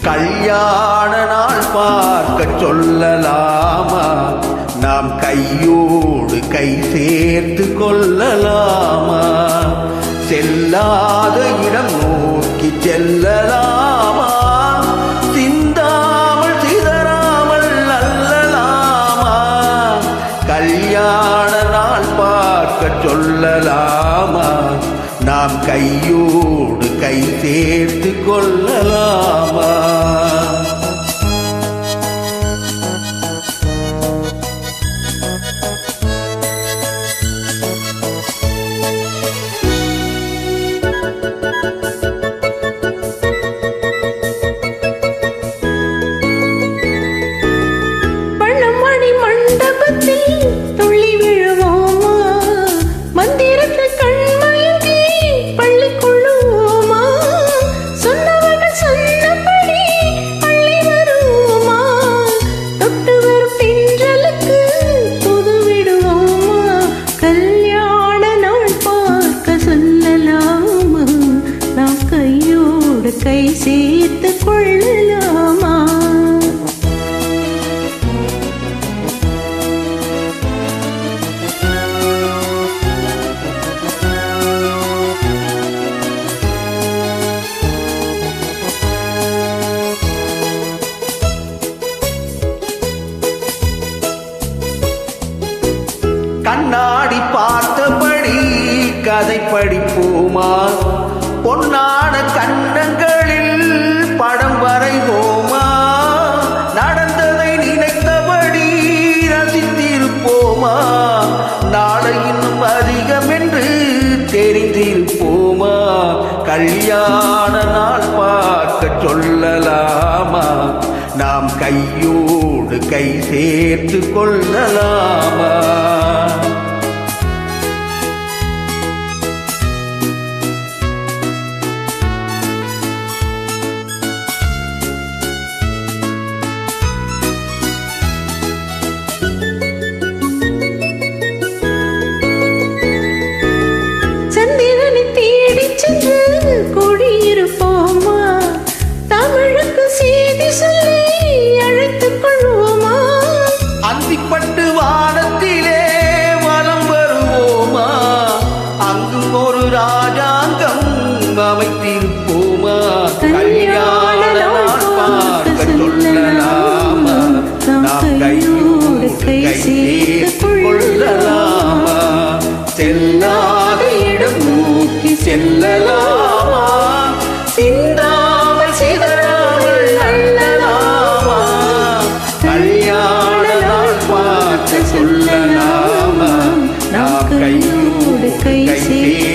கல்யாண நாள் பார்க்க சொல்லலாமா? நாம் கையோடு கை சேர்த்து கொள்ளலாமா? செல்லாத இடம் நோக்கி செல்லலாமா? சிந்தாமல் சிதறாமல் அல்லலாமா? கல்யாண நாள் பார்க்க சொல்லலாமா? நாம் கையோடு கை சேர்த்து கொள்ளலாமா? பள்ளமணி மண்டபத்தில் துள்ளி விழுவோமா? மந்திரத்தை கண்மயங்கி பள்ளி கொள்ளுவோமா? சொன்னவர்கள் சொன்னபடி பள்ளி வருவோமா? தொட்டு வரும் பின்றலுக்கு புது விடுவோமா? கல்யாண நாள் பார்க்க சொல்லலாமா? நாம் கையோடு கை சேர்த்து கொள்ளலாமா? கண்ணாடி பார்த்தபடி கதை படிப்போமா? பொன்னான கண்ணங்களில் படம் வரைவோமா? நடந்ததை நினைத்தபடி ரசித்திருப்போமா? நாளை இன்னும் அதிகம் என்று தெரிந்திருப்போமா? கல்யாண நாள் பார்க்க சொல்லலாமா? நாம் கையோடு கை சேர்த்து கொள்ளலாமா? சந்திரனை தேடிச் சென்று கூடியிருப்போமா? தமிழுக்கு செய்தி சொல்லி அழைத்துக் கொள்வோமா? அந்திப்பட்டு வானத்திலே வலம் வருவோமா? அங்கும் ஒரு ராஜாங்கம் அமைத்திருப்போமா? கல்யாண நாள் பார்க்க சொல்லலாமா? நாம் கையோடு கை சேர்த்து கொள்ளலாமா? செல்லாத இடம் நோக்கி செல்லலாமா? சிந்தாமல் சிதறாமல் அல்லலாமா? கல்யாண நாள் பார்க்க சொல்லலாமா? நாம் கையோடு கை சேர்த்து